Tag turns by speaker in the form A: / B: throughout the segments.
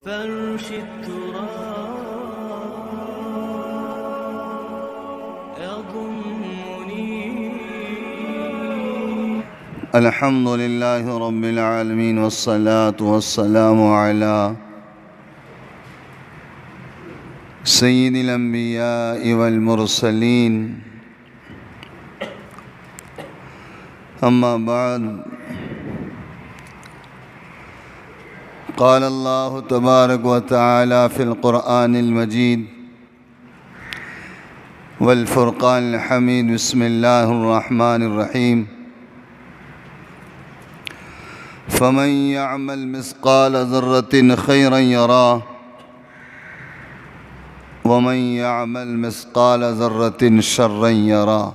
A: فرش التراب يضمني.
B: الحمد لله رب العالمين والصلاة والسلام على سيد الأنبياء والمرسلين. أما بعد، قال الله تبارك وتعالى في القرآن المجيد والفرقان الحميد. بسم الله الرحمن الرحيم. فمن يعمل مثقال ذرة خيرا يراه ومن يعمل مثقال ذرة شرا يراه.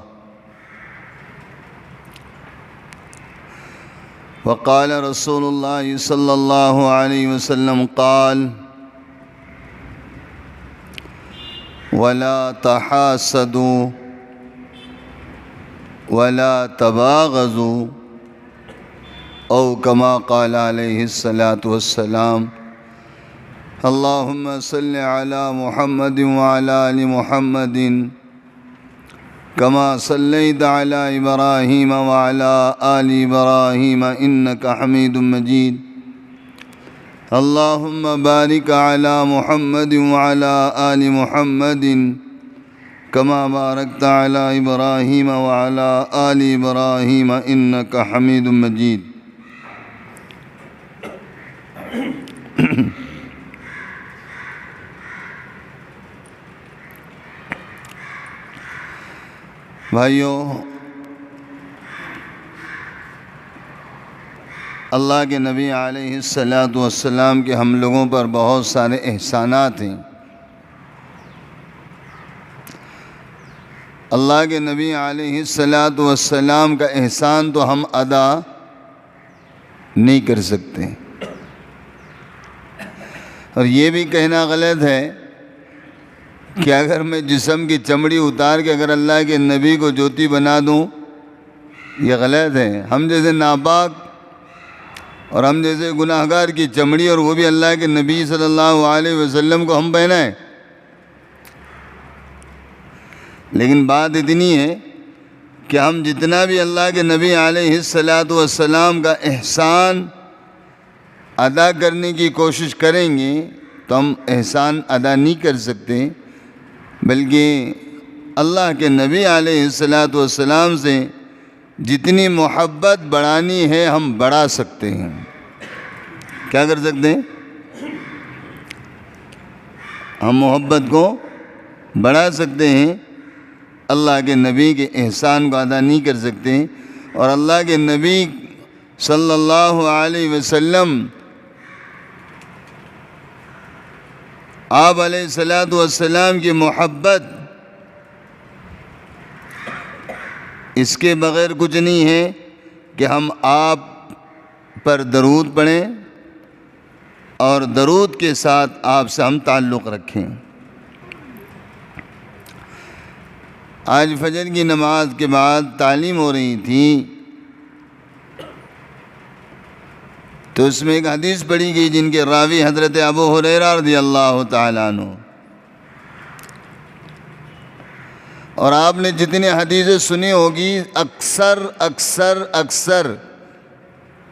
B: وقال رسول الله صلى الله عليه وسلم قال: ولا تحاسدوا ولا تباغضوا، أو كما قال عليه الصلاة والسلام. اللهم صل على محمد وعلى آل محمد كما صليت على إبراهيم وعلى آل إبراهيم إنك حميد مجيد. اللهم بارك على محمد وعلى آل محمد كما باركت على إبراهيم وعلى آل إبراهيم إنك حميد مجيد. بھائیو، اللہ کے نبی علیہ الصلاۃ والسلام کے ہم لوگوں پر بہت سارے احسانات ہیں. اللہ کے نبی علیہ الصلاۃ والسلام کا احسان تو ہم ادا نہیں کر سکتے، اور یہ بھی کہنا غلط ہے کہ اگر میں جسم کی چمڑی اتار کے اگر اللہ کے نبی کو جوتی بنا دوں، یہ غلط ہے. ہم جیسے ناپاک اور ہم جیسے گناہگار کی چمڑی، اور وہ بھی اللہ کے نبی صلی اللہ علیہ وسلم کو ہم پہنائیں. لیکن بات اتنی ہے کہ ہم جتنا بھی اللہ کے نبی علیہ الصلاۃ والسلام کا احسان ادا کرنے کی کوشش کریں گے تو ہم احسان ادا نہیں کر سکتے، بلکہ اللہ کے نبی علیہ الصلاۃ والسلام سے جتنی محبت بڑھانی ہے ہم بڑھا سکتے ہیں. کیا کر سکتے ہیں؟ ہم محبت کو بڑھا سکتے ہیں. اللہ کے نبی کے احسان کو ادا نہیں کر سکتے، اور اللہ کے نبی صلی اللہ علیہ وسلم آپ علیہ الصلاۃ والسلام کی محبت اس کے بغیر کچھ نہیں ہے کہ ہم آپ پر درود پڑھیں اور درود کے ساتھ آپ سے ہم تعلق رکھیں. آج فجر کی نماز کے بعد تعلیم ہو رہی تھی، تو اس میں ایک حدیث پڑھی گئی جن کے راوی حضرت ابو ہریرہ رضی اللہ تعالیٰ عنہ. اور آپ نے جتنے حدیثیں سنی ہوگی، اکثر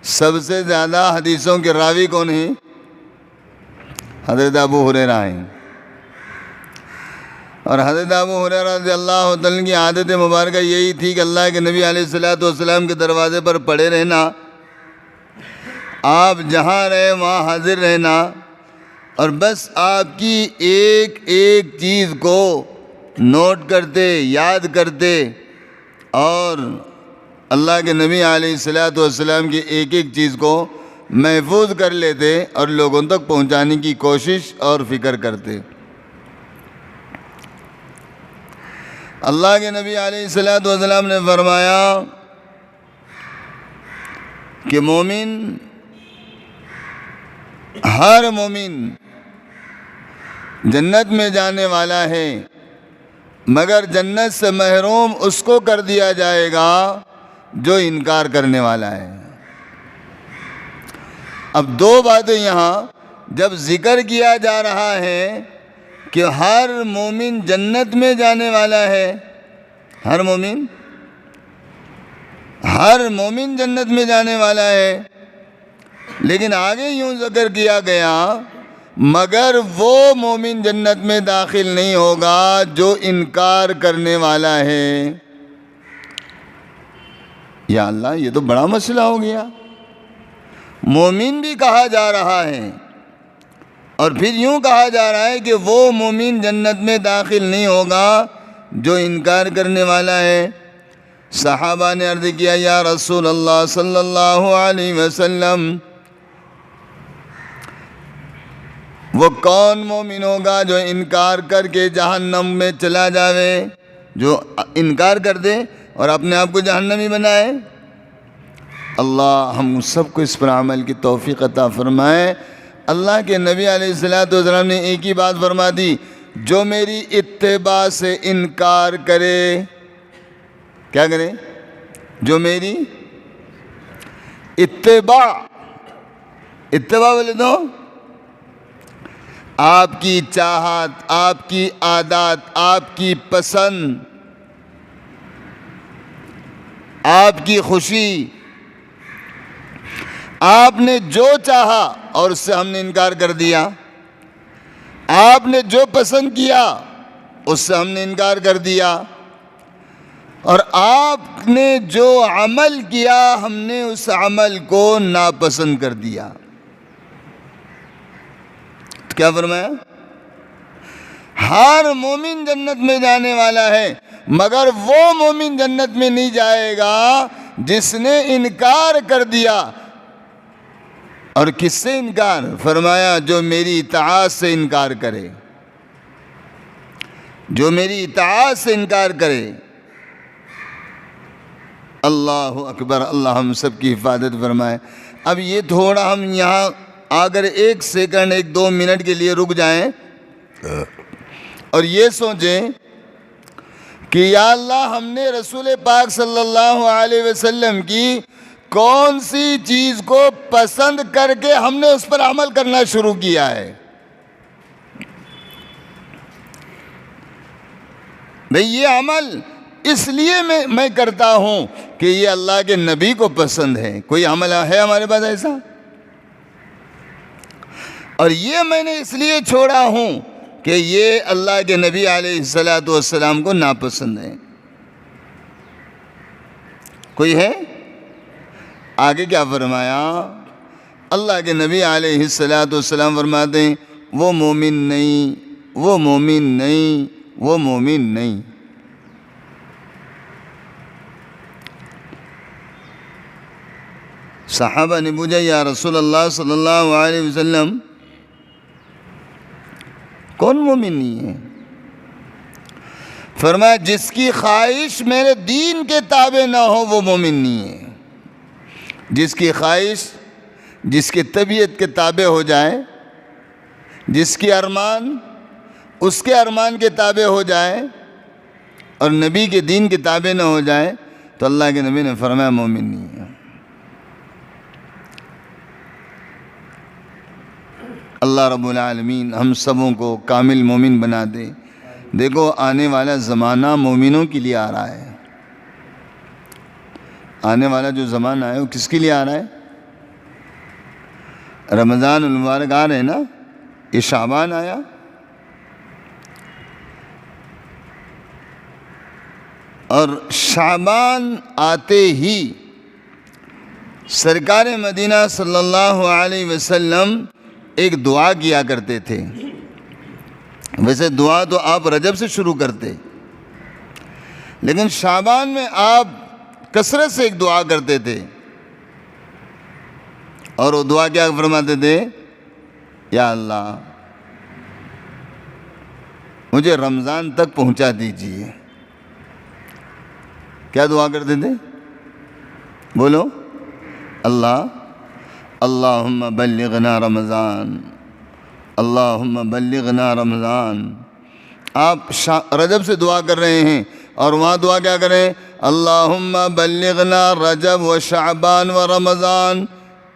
B: سب سے زیادہ حدیثوں کے راوی کون ہیں؟ حضرت ابو ہریرہ ہیں. اور حضرت ابو ہریرہ رضی اللہ تعالیٰ کی عادت مبارکہ یہی تھی کہ اللہ کے نبی علیہ الصلاۃ والسلام کے دروازے پر پڑے رہنا، آپ جہاں رہے وہاں حاضر رہنا، اور بس آپ کی ایک ایک چیز کو نوٹ کرتے، یاد کرتے، اور اللہ کے نبی علیہ الصلاۃ والسلام کی ایک ایک چیز کو محفوظ کر لیتے اور لوگوں تک پہنچانے کی کوشش اور فکر کرتے. اللہ کے نبی علیہ الصلاۃ والسلام نے فرمایا کہ مومن، ہر مومن جنت میں جانے والا ہے، مگر جنت سے محروم اس کو کر دیا جائے گا جو انکار کرنے والا ہے. اب دو باتیں یہاں جب ذکر کیا جا رہا ہے کہ ہر مومن جنت میں جانے والا ہے، ہر مومن جنت میں جانے والا ہے، لیکن آگے یوں ذکر کیا گیا مگر وہ مومن جنت میں داخل نہیں ہوگا جو انکار کرنے والا ہے۔ یا اللہ، یہ تو بڑا مسئلہ ہو گیا۔ مومن بھی کہا جا رہا ہے اور پھر یوں کہا جا رہا ہے کہ وہ مومن جنت میں داخل نہیں ہوگا جو انکار کرنے والا ہے۔ صحابہ نے عرض کیا، یا رسول اللہ صلی اللہ علیہ وسلم، وہ کون مومن ہوگا جو انکار کر کے جہنم میں چلا جاوے، جو انکار کر دے اور اپنے آپ کو جہنمی بنائے؟ اللہ ہم سب کو اس پر عمل کی توفیق عطا فرمائے۔ اللہ کے نبی علیہ الصلوۃ والسلام نے ایک ہی بات فرما دی، جو میری اتباع سے انکار کرے، کیا کرے؟ جو میری اتباع بولے تو آپ کی چاہت، آپ کی عادات، آپ کی پسند، آپ کی خوشی، آپ نے جو چاہا اور اس سے ہم نے انکار کر دیا، آپ نے جو پسند کیا اس سے ہم نے انکار کر دیا، اور آپ نے جو عمل کیا ہم نے اس عمل کو ناپسند کر دیا۔ کیا فرمایا؟ ہر مومن جنت میں جانے والا ہے، مگر وہ مومن جنت میں نہیں جائے گا جس نے انکار کر دیا۔ اور کس سے انکار؟ فرمایا جو میری اطاعت سے انکار کرے، جو میری اطاعت سے انکار کرے۔ اللہ اکبر، اللہ ہم سب کی حفاظت فرمائے۔ اب یہ تھوڑا ہم یہاں اگر 1 سیکنڈ 1-2 منٹ کے لیے رک جائیں اور یہ سوچیں کہ یا اللہ، ہم نے رسول پاک صلی اللہ علیہ وسلم کی کون سی چیز کو پسند کر کے ہم نے اس پر عمل کرنا شروع کیا ہے؟ بھئی یہ عمل اس لیے میں کرتا ہوں کہ یہ اللہ کے نبی کو پسند ہے۔ کوئی عمل ہے ہمارے پاس ایسا؟ اور یہ میں نے اس لیے چھوڑا ہوں کہ یہ اللہ کے نبی علیہ الصلوۃ والسلام کو ناپسند ہے۔ کوئی ہے؟ آگے کیا فرمایا؟ اللہ کے نبی علیہ الصلوۃ والسلام فرماتے ہیں، وہ مومن نہیں، وہ مومن نہیں، وہ مومن نہیں۔ صحابہ نے پوچھا، یا رسول اللہ صلی اللہ علیہ وسلم، کون مومن نہیں ہے؟ فرمایا جس کی خواہش میرے دین کے تابع نہ ہو وہ مومن نہیں ہے۔ جس کی خواہش جس کی طبیعت کے تابع ہو جائے، جس کی ارمان اس کے ارمان کے تابع ہو جائے اور نبی کے دین کے تابع نہ ہو جائے تو اللہ کے نبی نے فرمایا مومن نہیں ہے۔ اللہ رب العالمین ہم سبوں کو کامل مومن بنا دے۔ دیکھو آنے والا زمانہ مومنوں کے لیے آ رہا ہے۔ آنے والا جو زمانہ ہے وہ کس کے لیے آ رہا ہے؟ رمضان المبارک آ رہے ہیں نا، یہ شعبان آیا، اور شعبان آتے ہی سرکار مدینہ صلی اللہ علیہ وسلم ایک دعا کیا کرتے تھے۔ ویسے دعا تو آپ رجب سے شروع کرتے، لیکن شعبان میں آپ کثرت سے ایک دعا کرتے تھے، اور وہ دعا کیا فرماتے تھے؟ یا اللہ مجھے رمضان تک پہنچا دیجیے۔ کیا دعا کرتے تھے؟ بولو، اللہم بلغنا رمضان، اللہم بلغنا رمضان۔ آپ رجب سے دعا کر رہے ہیں اور وہاں دعا کیا کریں؟ اللہم بلغنا رجب و شعبان و رمضان۔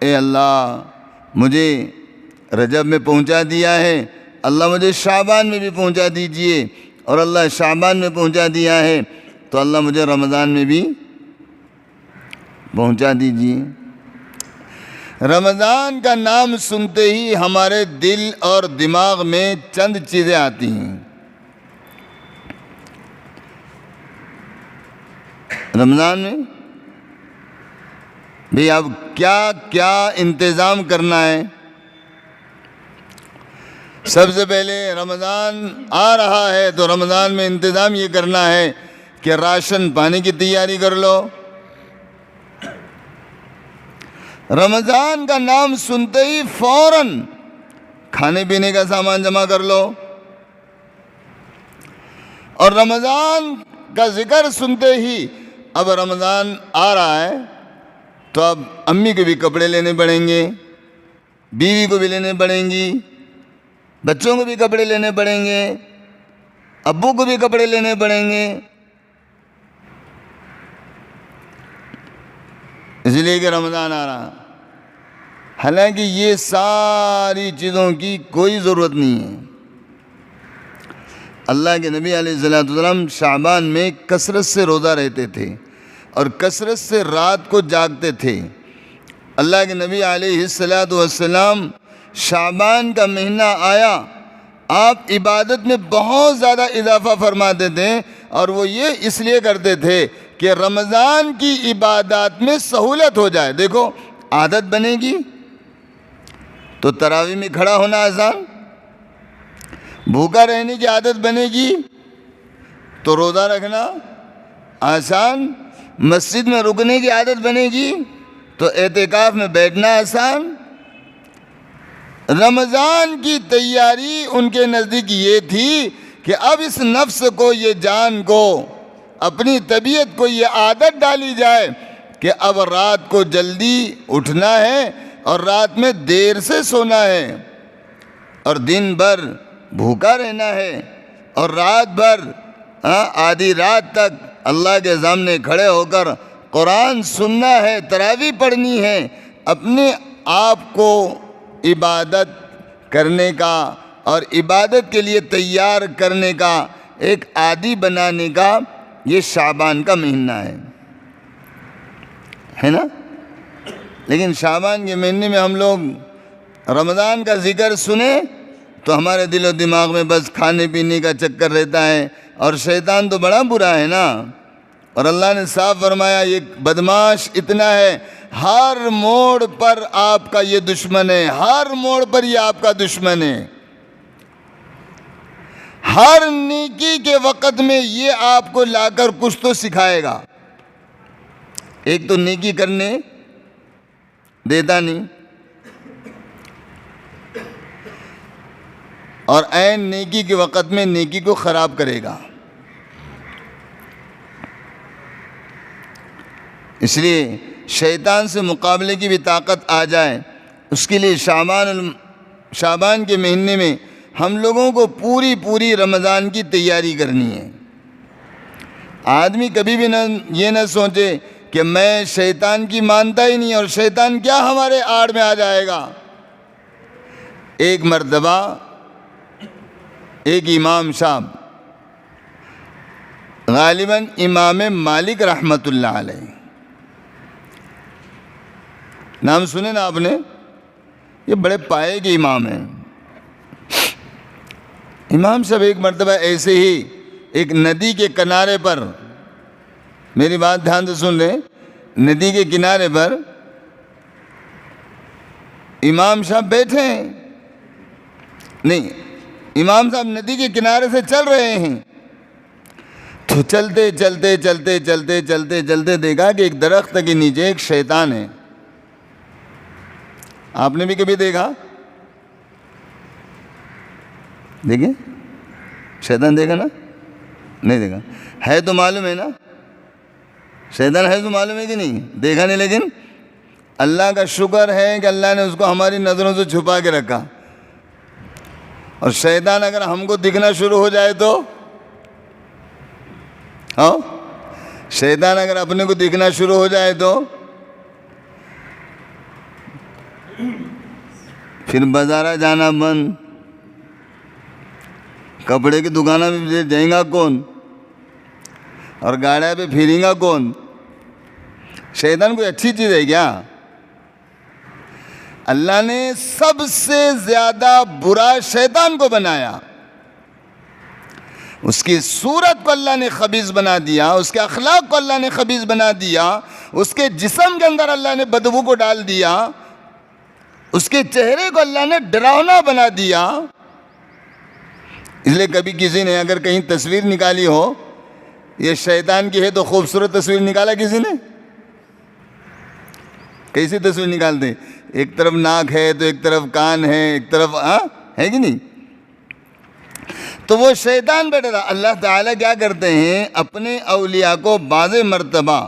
B: اے اللہ مجھے رجب میں پہنچا دیا ہے، اللہ مجھے شعبان میں بھی پہنچا دیجئے، اور اللہ شعبان میں پہنچا دیا ہے تو اللہ مجھے رمضان میں بھی پہنچا دیجئے۔ رمضان کا نام سنتے ہی ہمارے دل اور دماغ میں چند چیزیں آتی ہیں۔ رمضان میں بھی اب کیا کیا انتظام کرنا ہے۔ سب سے پہلے رمضان آ رہا ہے تو رمضان میں انتظام یہ کرنا ہے کہ راشن پانی کی تیاری کر لو۔ رمضان کا نام سنتے ہی فوراً کھانے پینے کا سامان جمع کر لو، اور رمضان کا ذکر سنتے ہی اب رمضان آ رہا ہے تو اب امی کو بھی کپڑے لینے پڑیں گے، بیوی کو بھی لینے پڑیں گی، بچوں کو بھی کپڑے لینے پڑیں گے، ابو کو بھی کپڑے لینے پڑیں گے، اس لیے کہ رمضان آ رہا۔ حالانکہ یہ ساری چیزوں کی کوئی ضرورت نہیں ہے۔ اللہ کے نبی علیہ السلام شعبان میں کثرت سے روزہ رہتے تھے اور کثرت سے رات کو جاگتے تھے۔ اللہ کے نبی علیہ السلام شعبان کا مہینہ آیا، آپ عبادت میں بہت زیادہ اضافہ فرماتے تھے، اور وہ یہ اس لیے کرتے تھے کہ رمضان کی عبادات میں سہولت ہو جائے۔ دیکھو، عادت بنے گی تو تراویح میں کھڑا ہونا آسان، بھوکا رہنے کی عادت بنے گی تو روزہ رکھنا آسان، مسجد میں رکنے کی عادت بنے گی تو اعتکاف میں بیٹھنا آسان۔ رمضان کی تیاری ان کے نزدیک یہ تھی کہ اب اس نفس کو، یہ جان کو، اپنی طبیعت کو یہ عادت ڈالی جائے کہ اب رات کو جلدی اٹھنا ہے اور رات میں دیر سے سونا ہے، اور دن بھر بھوکا رہنا ہے، اور رات بھر آدھی رات تک اللہ کے سامنے کھڑے ہو کر قرآن سننا ہے، تراویح پڑھنی ہے، اپنے آپ کو عبادت کرنے کا اور عبادت کے لیے تیار کرنے کا، ایک عادی بنانے کا یہ شعبان کا مہینہ ہے نا۔ لیکن شعبان کے مہینے میں ہم لوگ رمضان کا ذکر سنیں تو ہمارے دل و دماغ میں بس کھانے پینے کا چکر رہتا ہے، اور شیطان تو بڑا برا ہے نا، اور اللہ نے صاف فرمایا یہ بدماش اتنا ہے، ہر موڑ پر آپ کا یہ دشمن ہے، ہر موڑ پر یہ آپ کا دشمن ہے، ہر نیکی کے وقت میں یہ آپ کو لا کر کچھ تو سکھائے گا۔ ایک تو نیکی کرنے دیتا نہیں، اور عین نیکی کے وقت میں نیکی کو خراب کرے گا۔ اس لیے شیطان سے مقابلے کی بھی طاقت آ جائے، اس کے لیے شعبان کے مہینے میں ہم لوگوں کو پوری رمضان کی تیاری کرنی ہے۔ آدمی کبھی بھی یہ نہ سوچے کہ میں شیطان کی مانتا ہی نہیں، اور شیطان کیا ہمارے آڑ میں آ جائے گا۔ ایک مرتبہ ایک امام صاحب، غالباً امام مالک رحمۃ اللہ علیہ، نام سنے نا آپ نے، یہ بڑے پائے کے امام ہیں۔ امام صاحب ایک مرتبہ ایسے ہی ایک ندی کے کنارے پر، میری بات دھیان سے سن لیں، ندی کے کنارے پر امام صاحب بیٹھے ہیں، نہیں، امام صاحب ندی کے کنارے سے چل رہے ہیں، تو چلتے چلتے دیکھا کہ ایک درخت کے نیچے ایک شیطان ہے۔ آپ نے بھی کبھی دیکھا؟ دیکھیں، شیطان دیکھا نا؟ نہیں دیکھا، ہے تو معلوم ہے نا، شیطان ہے تو معلوم ہے کہ نہیں؟ دیکھا نہیں، لیکن اللہ کا شکر ہے کہ اللہ نے اس کو ہماری نظروں سے چھپا کے رکھا۔ اور شیطان اگر ہم کو دکھنا شروع ہو جائے تو، ہاں، شیطان اگر اپنے کو دکھنا شروع ہو جائے تو پھر بازارہ جانا بند، کپڑے کی دکانوں میں جائیں گا کون، اور گاڑیاں پہ پھریں گا کون؟ شیطان کوئی اچھی چیز ہے کیا؟ اللہ نے سب سے زیادہ برا شیطان کو بنایا، اس کی صورت کو اللہ نے خبیث بنا دیا، اس کے اخلاق کو اللہ نے خبیث بنا دیا، اس کے جسم کے اندر اللہ نے بدبو کو ڈال دیا، اس کے چہرے کو اللہ نے ڈراؤنا بنا دیا۔ اس لیے کبھی کسی نے اگر کہیں تصویر نکالی ہو یہ شیطان کی ہے تو خوبصورت تصویر نکالا کسی نے؟ کیسی تصویر نکالتے؟ ایک طرف ناک ہے تو ایک طرف کان ہے، ایک طرف ہے کہ نہیں؟ تو وہ شیطان بیٹھا تھا۔ اللہ تعالیٰ کیا کرتے ہیں، اپنے اولیاء کو بعض مرتبہ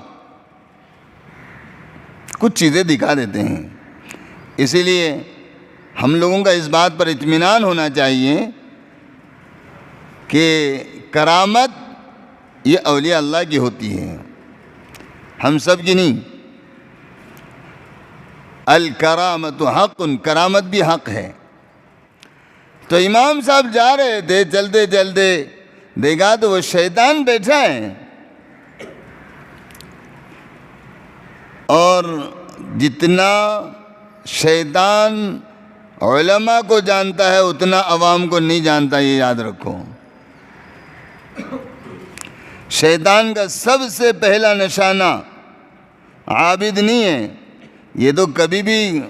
B: کچھ چیزیں دکھا دیتے ہیں۔ اسی لیے ہم لوگوں کا اس بات پر اطمینان ہونا چاہیے کہ کرامت یہ اولیاء اللہ کی ہوتی ہے، ہم سب کی نہیں۔ الکرامت حق، کرامت بھی حق ہے۔ تو امام صاحب جا رہے تھے، چلتے چلتے دیکھا تو وہ شیطان بیٹھا ہے، اور جتنا شیطان علماء کو جانتا ہے اتنا عوام کو نہیں جانتا، یہ یاد رکھو۔ شیطان کا سب سے پہلا نشانہ عابد نہیں ہے، یہ تو کبھی بھی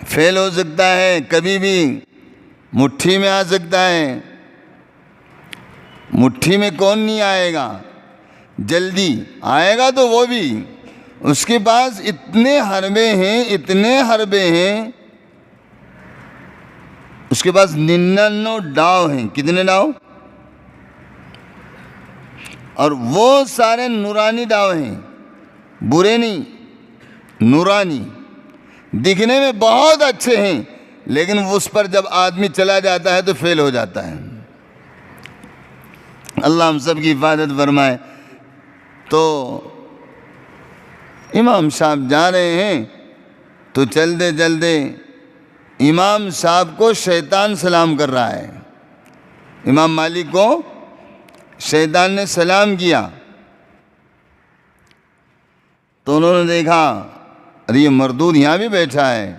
B: فیل ہو سکتا ہے، کبھی بھی مٹھی میں آ سکتا ہے۔ مٹھی میں کون نہیں آئے گا؟ جلدی آئے گا تو وہ بھی، اس کے پاس اتنے حربے ہیں، اتنے حربے ہیں، اس کے پاس 99 ڈاؤ ہیں۔ کتنے ڈاؤ؟ اور وہ سارے نورانی ڈاؤ ہیں، برے نہیں، نورانی، دکھنے میں بہت اچھے ہیں، لیکن اس پر جب آدمی چلا جاتا ہے تو فیل ہو جاتا ہے۔ اللہ ہم سب کی حفاظت فرمائے۔ تو امام صاحب جا رہے ہیں تو چلتے چلتے امام صاحب کو شیطان سلام کر رہا ہے، امام مالک کو شیطان نے سلام کیا۔ تو انہوں نے دیکھا ارے یہ مردود یہاں بھی بیٹھا ہے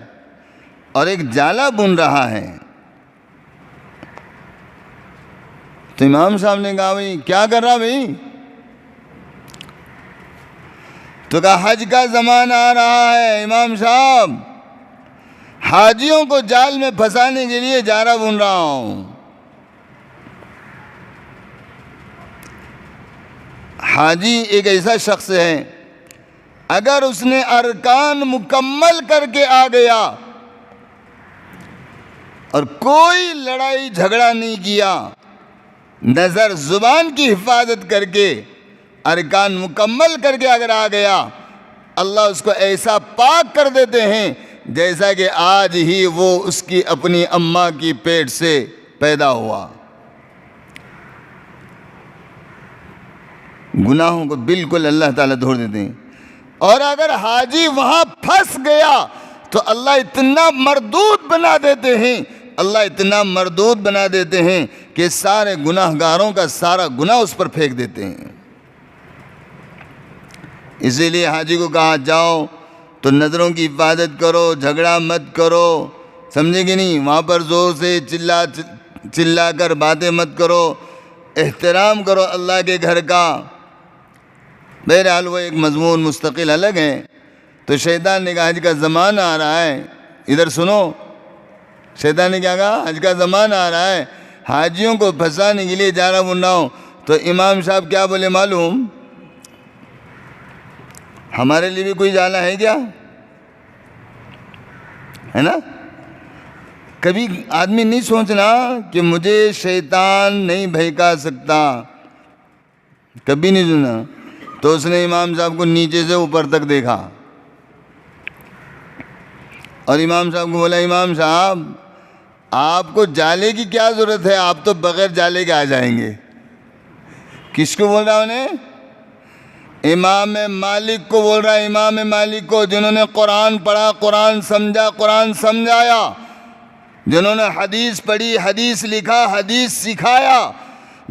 B: اور ایک جالا بن رہا ہے۔ تو امام صاحب نے کہا بھائی کیا کر رہا بھائی؟ تو کہا حج کا زمانہ آ رہا ہے امام صاحب، حاجیوں کو جال میں پھنسانے کے لیے جارہ بن رہا ہوں۔ حاجی ایک ایسا شخص ہے اگر اس نے ارکان مکمل کر کے آ گیا اور کوئی لڑائی جھگڑا نہیں کیا، نظر زبان کی حفاظت کر کے ارکان مکمل کر کے اگر آ گیا، اللہ اس کو ایسا پاک کر دیتے ہیں جیسا کہ آج ہی وہ اس کی اپنی اماں کی پیٹ سے پیدا ہوا۔ گناہوں کو بالکل اللہ تعالیٰ دھوڑ دیتے ہیں۔ اور اگر حاجی وہاں پھنس گیا تو اللہ اتنا مردود بنا دیتے ہیں، اللہ اتنا مردود بنا دیتے ہیں کہ سارے گناہ گاروں کا سارا گناہ اس پر پھینک دیتے ہیں۔ اسی لیے حاجی کو کہا جاؤ تو نظروں کی حفاظت کرو، جھگڑا مت کرو، سمجھے کہ نہیں؟ وہاں پر زور سے چلا کر باتیں مت کرو، احترام کرو اللہ کے گھر کا۔ بہرحال وہ ایک مضمون مستقل الگ ہے۔ تو شیطان نے کہا حج کا زمانہ آ رہا ہے، ادھر سنو، شیطان نے کیا کہا؟ حج کا زمانہ آ رہا ہے، حاجیوں کو پھنسانے کے لیے جا رہا بن رہا ہوں۔ تو امام صاحب کیا بولے معلوم؟ ہمارے لیے بھی کوئی جانا ہے کیا؟ ہے نا؟ کبھی آدمی نہیں سوچنا کہ مجھے شیطان نہیں بہکا سکتا، کبھی نہیں سنا۔ تو اس نے امام صاحب کو نیچے سے اوپر تک دیکھا اور امام صاحب کو بولا امام صاحب آپ کو جالے کی کیا ضرورت ہے، آپ تو بغیر جالے کے آ جائیں گے۔ کس کو بول رہا انہیں؟ امام مالک کو بول رہا ہے، امام مالک کو، جنہوں نے قرآن پڑھا، قرآن سمجھا، قرآن سمجھایا، جنہوں نے حدیث پڑھی، حدیث لکھا، حدیث سکھایا،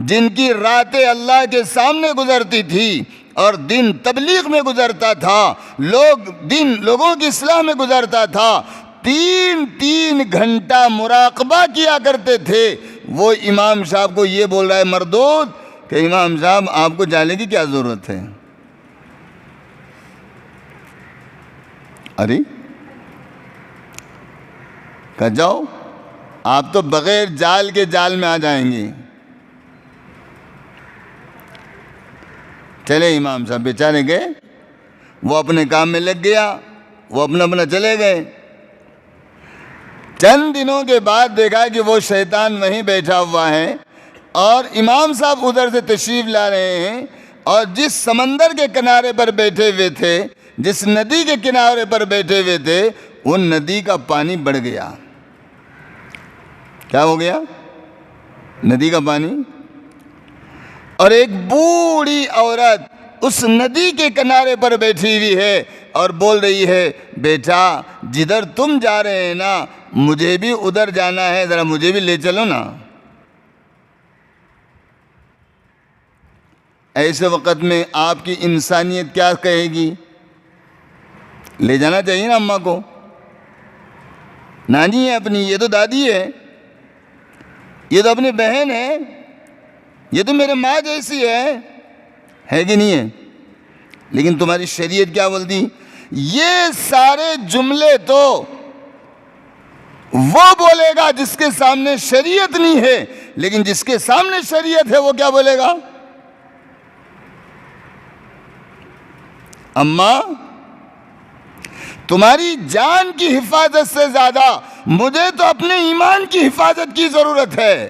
B: جن کی راتیں اللہ کے سامنے گزرتی تھی اور دن تبلیغ میں گزرتا تھا، دن لوگوں کی اصلاح میں گزرتا تھا، 3 گھنٹہ مراقبہ کیا کرتے تھے، وہ امام صاحب کو یہ بول رہا ہے مردود کہ امام صاحب آپ کو جانے کی کیا ضرورت ہے؟ ارے کہ جاؤ، آپ تو بغیر جال کے جال میں آ جائیں گے۔ چلے امام صاحب بیچارے گئے، وہ اپنے کام میں لگ گیا، وہ اپنا چلے گئے۔ چند دنوں کے بعد دیکھا کہ وہ شیطان وہیں بیٹھا ہوا ہے اور امام صاحب ادھر سے تشریف لا رہے ہیں، اور جس سمندر کے کنارے پر بیٹھے ہوئے تھے، جس ندی کے کنارے پر بیٹھے ہوئے تھے، وہ ندی کا پانی بڑھ گیا۔ کیا ہو گیا؟ ندی کا پانی۔ اور ایک بوڑھی عورت اس ندی کے کنارے پر بیٹھی ہوئی ہے اور بول رہی ہے، بیٹا جدھر تم جا رہے ہیں نا، مجھے بھی ادھر جانا ہے، ذرا مجھے بھی لے چلو نا۔ ایسے وقت میں آپ کی انسانیت کیا کہے گی؟ لے جانا چاہیے نا اماں کو، نانی ہے اپنی، یہ تو دادی ہے، یہ تو اپنی بہن ہے، یہ تو میرے ماں جیسی ہے کہ نہیں ہے؟ لیکن تمہاری شریعت کیا بولتی؟ یہ سارے جملے تو وہ بولے گا جس کے سامنے شریعت نہیں ہے، لیکن جس کے سامنے شریعت ہے وہ کیا بولے گا؟ اماں، تمہاری جان کی حفاظت سے زیادہ مجھے تو اپنے ایمان کی حفاظت کی ضرورت ہے۔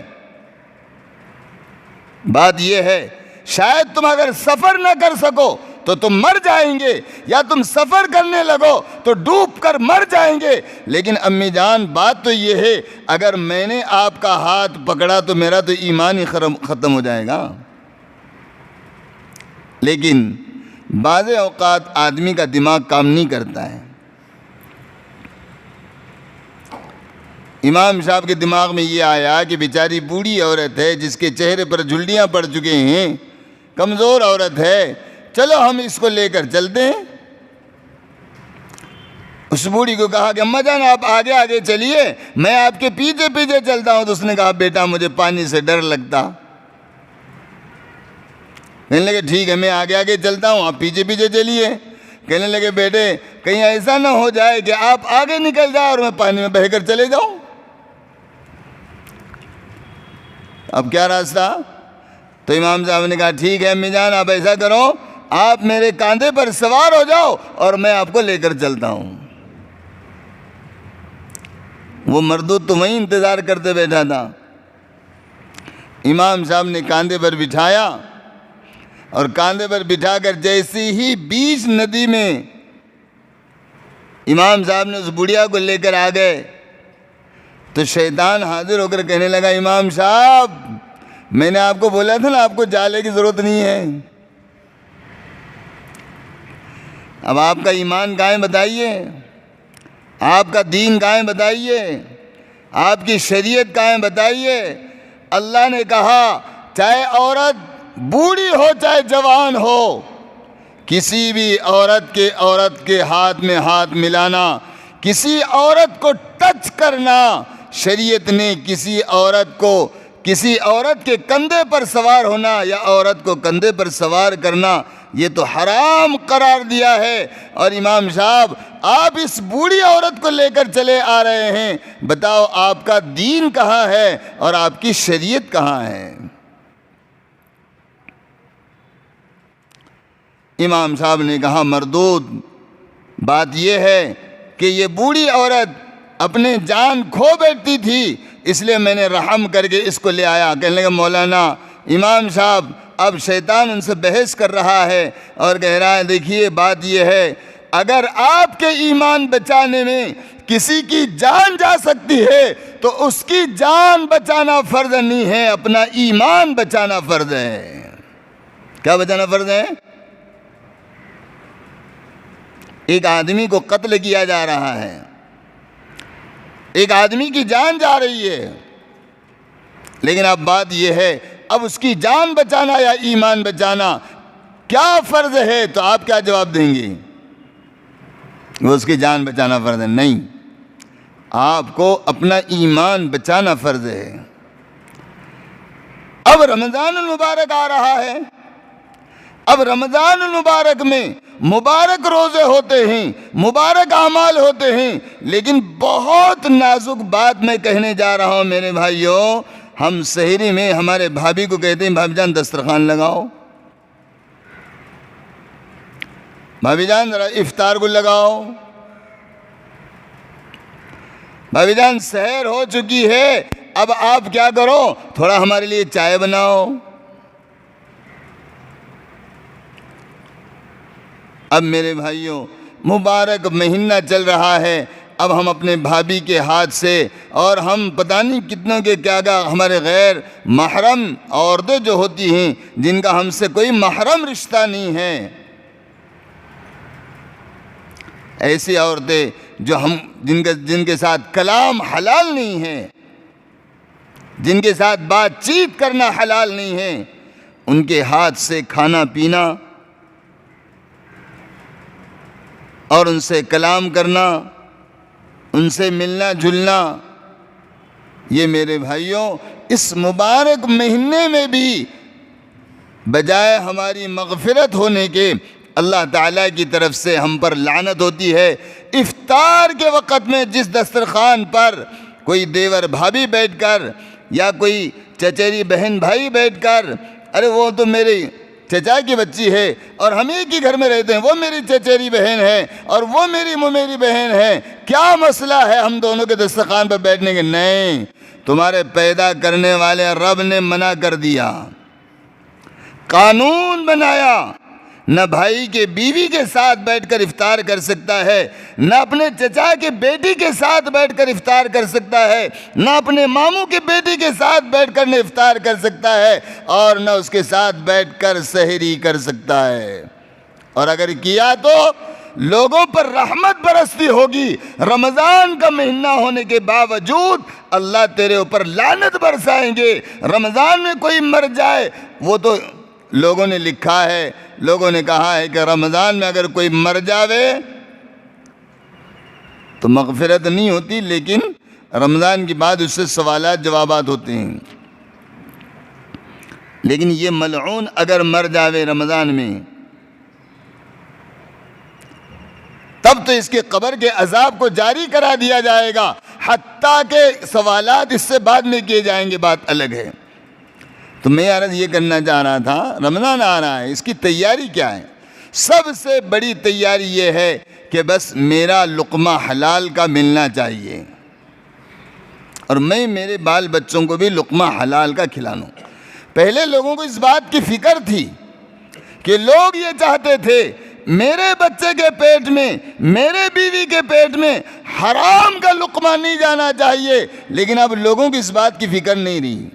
B: بات یہ ہے، شاید تم اگر سفر نہ کر سکو تو تم مر جائیں گے، یا تم سفر کرنے لگو تو ڈوب کر مر جائیں گے، لیکن امی جان بات تو یہ ہے، اگر میں نے آپ کا ہاتھ پکڑا تو میرا تو ایمان ہی ختم ہو جائے گا۔ لیکن بعض اوقات آدمی کا دماغ کام نہیں کرتا ہے۔ امام صاحب کے دماغ میں یہ آیا کہ بیچاری بوڑھی عورت ہے جس کے چہرے پر جھلڈیاں پڑ چکے ہیں، کمزور عورت ہے، چلو ہم اس کو لے کر چلتے ہیں۔ اس بوڑھی کو کہا کہ اماں جان آپ آگے آگے چلیے، میں آپ کے پیچھے پیچھے چلتا ہوں۔ تو اس نے کہا بیٹا مجھے پانی سے ڈر لگتا۔ کہنے لگے ٹھیک ہے میں آگے آگے چلتا ہوں، آپ پیچھے پیچھے چلیے۔ کہنے لگے بیٹے کہیں ایسا نہ ہو جائے کہ آپ آگے نکل جائے اور میں پانی میں بہہ کر چلے جاؤں۔ اب کیا راستہ؟ تو امام صاحب نے کہا ٹھیک ہے امی جان آپ ایسا کرو، آپ میرے کاندھے پر سوار ہو جاؤ اور میں آپ کو لے کر چلتا ہوں۔ وہ مردود تو وہیں انتظار کرتے بیٹھا تھا۔ امام صاحب نے کاندھے پر بٹھایا، اور کاندھے پر بٹھا کر جیسی ہی بیچ ندی میں امام صاحب نے اس بڑھیا کو لے کر آ گئے تو شیطان حاضر ہو کر کہنے لگا امام صاحب میں نے آپ کو بولا تھا نا آپ کو جالے کی ضرورت نہیں ہے۔ اب آپ کا ایمان کہاں ہے بتائیے، آپ کا دین کہاں ہے بتائیے، آپ کی شریعت کہاں ہے بتائیے۔ اللہ نے کہا چاہے عورت بوڑھی ہو چاہے جوان ہو، کسی بھی عورت کے ہاتھ میں ہاتھ ملانا، کسی عورت کو ٹچ کرنا، شریعت نے کسی عورت کے کندھے پر سوار ہونا یا عورت کو کندھے پر سوار کرنا یہ تو حرام قرار دیا ہے۔ اور امام صاحب آپ اس بوڑھی عورت کو لے کر چلے آ رہے ہیں، بتاؤ آپ کا دین کہاں ہے اور آپ کی شریعت کہاں ہے؟ امام صاحب نے کہا مردود بات یہ ہے کہ یہ بوڑھی عورت اپنے جان کھو بیٹھتی تھی، اس لیے میں نے رحم کر کے اس کو لے آیا۔ کہنے لگا مولانا امام صاحب اب شیطان ان سے بحث کر رہا ہے اور کہہ رہا ہے دیکھیے بات یہ ہے، اگر آپ کے ایمان بچانے میں کسی کی جان جا سکتی ہے تو اس کی جان بچانا فرض نہیں ہے، اپنا ایمان بچانا فرض ہے۔ کیا بچانا فرض ہے؟ ایک آدمی کو قتل کیا جا رہا ہے، ایک آدمی کی جان جا رہی ہے، لیکن اب بات یہ ہے اب اس کی جان بچانا یا ایمان بچانا کیا فرض ہے؟ تو آپ کیا جواب دیں گے؟ وہ اس کی جان بچانا فرض ہے؟ نہیں، آپ کو اپنا ایمان بچانا فرض ہے۔ اب رمضان المبارک آ رہا ہے، اب رمضان المبارک میں مبارک روزے ہوتے ہیں، مبارک اعمال ہوتے ہیں، لیکن بہت نازک بات میں کہنے جا رہا ہوں میرے بھائیوں۔ ہم سحری میں ہمارے بھابھی کو کہتے ہیں بھابھی جان دسترخوان لگاؤ، بھابھی جان ذرا افطار کو لگاؤ، بھابھی جان سحر ہو چکی ہے، اب آپ کیا کرو، تھوڑا ہمارے لیے چائے بناؤ۔ اب میرے بھائیوں مبارک مہینہ چل رہا ہے، اب ہم اپنے بھابھی کے ہاتھ سے، اور ہم پتہ نہیں کتنوں کے کیا ہمارے غیر محرم عورتیں جو ہوتی ہیں جن کا ہم سے کوئی محرم رشتہ نہیں ہے، ایسی عورتیں جو جن کے ساتھ کلام حلال نہیں ہے، جن کے ساتھ بات چیت کرنا حلال نہیں ہے، ان کے ہاتھ سے کھانا پینا اور ان سے کلام کرنا، ان سے ملنا جلنا، یہ میرے بھائیوں اس مبارک مہینے میں بھی بجائے ہماری مغفرت ہونے کے اللہ تعالیٰ کی طرف سے ہم پر لعنت ہوتی ہے۔ افطار کے وقت میں جس دسترخوان پر کوئی دیور بھابھی بیٹھ کر یا کوئی چچیری بہن بھائی بیٹھ کر، ارے وہ تو میری چچا کی بچی ہے اور ہم ایک ہی گھر میں رہتے ہیں، وہ میری چچیری بہن ہے اور وہ میری بہن ہے، کیا مسئلہ ہے ہم دونوں کے دسترخوان پر بیٹھنے کے؟ نہیں، تمہارے پیدا کرنے والے رب نے منع کر دیا، قانون بنایا، نہ بھائی کے بیوی کے ساتھ بیٹھ کر افطار کر سکتا ہے، نہ اپنے چچا کے بیٹی کے ساتھ بیٹھ کر افطار کر سکتا ہے، نہ اپنے ماموں کے بیٹی کے ساتھ بیٹھ کر افطار کر سکتا ہے، اور نہ اس کے ساتھ بیٹھ کر سحری کر سکتا ہے۔ اور اگر کیا تو لوگوں پر رحمت برستی ہوگی، رمضان کا مہینہ ہونے کے باوجود اللہ تیرے اوپر لعنت برسائیں گے۔ رمضان میں کوئی مر جائے، وہ تو لوگوں نے لکھا ہے، لوگوں نے کہا ہے کہ رمضان میں اگر کوئی مر جاوے تو مغفرت نہیں ہوتی، لیکن رمضان کے بعد اس سے سوالات جوابات ہوتے ہیں۔ لیکن یہ ملعون اگر مر جاوے رمضان میں، تب تو اس کے قبر کے عذاب کو جاری کرا دیا جائے گا، حتیٰ کہ سوالات اس سے بعد میں کیے جائیں گے، بات الگ ہے۔ تو میں عرض یہ کرنا چاہ رہا تھا، رمضان آ رہا ہے، اس کی تیاری کیا ہے؟ سب سے بڑی تیاری یہ ہے کہ بس میرا لقمہ حلال کا ملنا چاہیے، اور میں میرے بال بچوں کو بھی لقمہ حلال کا کھلانا۔ پہلے لوگوں کو اس بات کی فکر تھی کہ لوگ یہ چاہتے تھے میرے بچے کے پیٹ میں، میرے بیوی کے پیٹ میں حرام کا لقمہ نہیں جانا چاہیے، لیکن اب لوگوں کی اس بات کی فکر نہیں رہی۔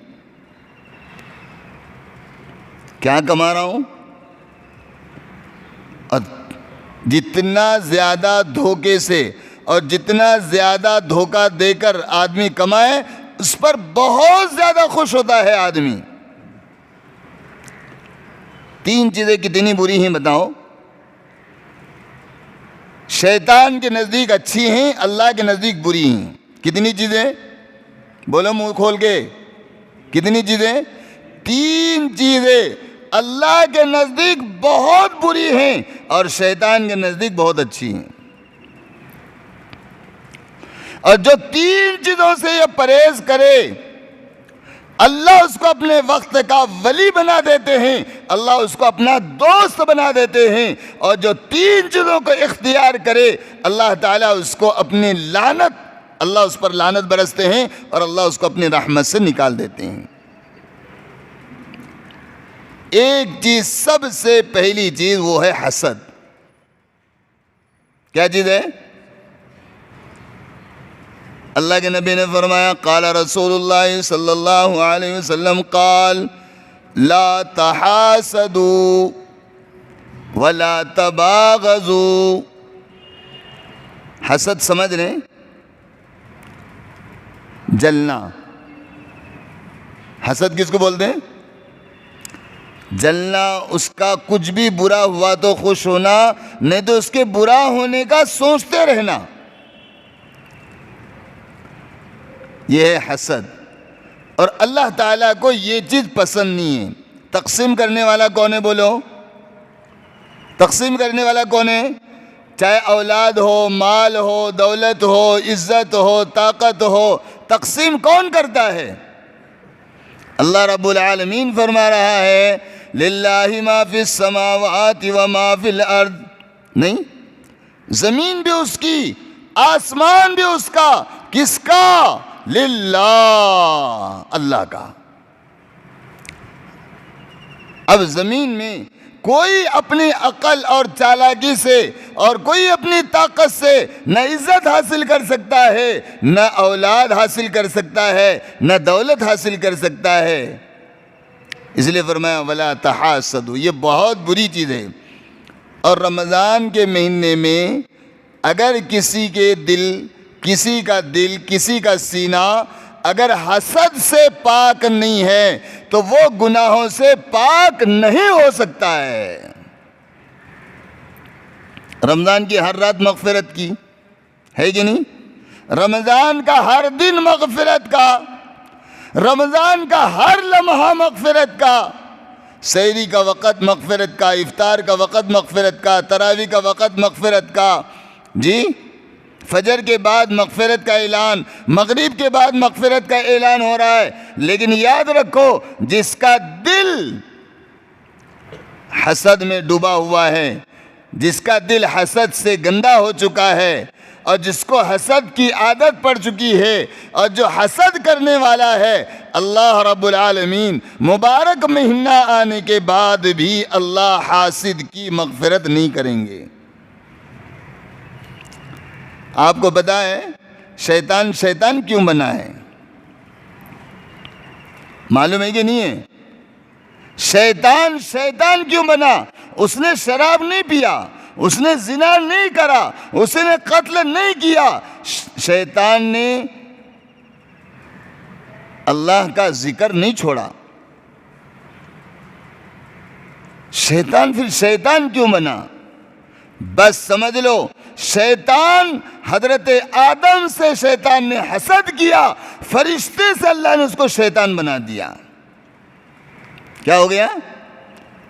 B: کیا کما رہا ہوں؟ اور جتنا زیادہ دھوکے سے اور جتنا زیادہ دھوکہ دے کر آدمی کمائے، اس پر بہت زیادہ خوش ہوتا ہے آدمی۔ تین چیزیں کتنی بری ہیں بتاؤ؟ شیطان کے نزدیک اچھی ہیں، اللہ کے نزدیک بری ہیں۔ کتنی چیزیں؟ بولو منہ کھول کے، کتنی چیزیں؟ تین چیزیں اللہ کے نزدیک بہت بری ہیں اور شیطان کے نزدیک بہت اچھی ہیں۔ اور جو تین چیزوں سے یہ پرہیز کرے، اللہ اس کو اپنے وقت کا ولی بنا دیتے ہیں، اللہ اس کو اپنا دوست بنا دیتے ہیں، اور جو تین چیزوں کو اختیار کرے، اللہ تعالیٰ اس کو اپنی لعنت، اللہ اس پر لعنت برستے ہیں اور اللہ اس کو اپنی رحمت سے نکال دیتے ہیں۔ ایک چیز، سب سے پہلی چیز وہ ہے حسد۔ کیا چیز ہے؟ اللہ کے نبی نے فرمایا، قال رسول اللہ صلی اللہ علیہ وسلم قال لا تحاسدوا ولا تباغضوا حسد سمجھ رہے ہیں؟ جلنا. حسد کس کو بولتے ہیں؟ جلنا. اس کا کچھ بھی برا ہوا تو خوش ہونا، نہیں تو اس کے برا ہونے کا سوچتے رہنا، یہ ہے حسد. اور اللہ تعالیٰ کو یہ چیز پسند نہیں ہے. تقسیم کرنے والا کون ہے؟ بولو. تقسیم کرنے والا کون ہے؟ چاہے اولاد ہو، مال ہو، دولت ہو، عزت ہو، طاقت ہو، تقسیم کون کرتا ہے؟ اللہ رب العالمین فرما رہا ہے للہ ما فی السماوات و ما فی الارض. نہیں، زمین بھی اس کی، آسمان بھی اس کا. کس کا؟ للہ، اللہ کا. اب زمین میں کوئی اپنی عقل اور چالاکی سے اور کوئی اپنی طاقت سے نہ عزت حاصل کر سکتا ہے، نہ اولاد حاصل کر سکتا ہے، نہ دولت حاصل کر سکتا ہے. اس لیے فرمایا ولا تحاسدوا. یہ بہت بری چیز ہے. اور رمضان کے مہینے میں اگر کسی کا سینہ اگر حسد سے پاک نہیں ہے تو وہ گناہوں سے پاک نہیں ہو سکتا ہے. رمضان کی ہر رات مغفرت کی ہے کہ نہیں؟ رمضان کا ہر دن مغفرت کا، رمضان کا ہر لمحہ مغفرت کا. سحری کا وقت مغفرت کا، افطار کا وقت مغفرت کا، تراویح کا وقت مغفرت کا. جی، فجر کے بعد مغفرت کا اعلان، مغرب کے بعد مغفرت کا اعلان ہو رہا ہے. لیکن یاد رکھو، جس کا دل حسد میں ڈوبا ہوا ہے، جس کا دل حسد سے گندا ہو چکا ہے، اور جس کو حسد کی عادت پڑ چکی ہے، اور جو حسد کرنے والا ہے، اللہ رب العالمین مبارک مہینہ آنے کے بعد بھی اللہ حاسد کی مغفرت نہیں کریں گے. آپ کو پتا ہے شیطان کیوں بنا ہے؟ معلوم ہے کہ نہیں ہے؟ شیطان کیوں بنا؟ اس نے شراب نہیں پیا، اس نے زنا نہیں کرا، اس نے قتل نہیں کیا. شیطان نے اللہ کا ذکر نہیں چھوڑا. پھر شیطان کیوں بنا؟ بس سمجھ لو، شیطان حضرت آدم سے شیطان نے حسد کیا، فرشتے سے اللہ نے اس کو شیطان بنا دیا. کیا ہو گیا؟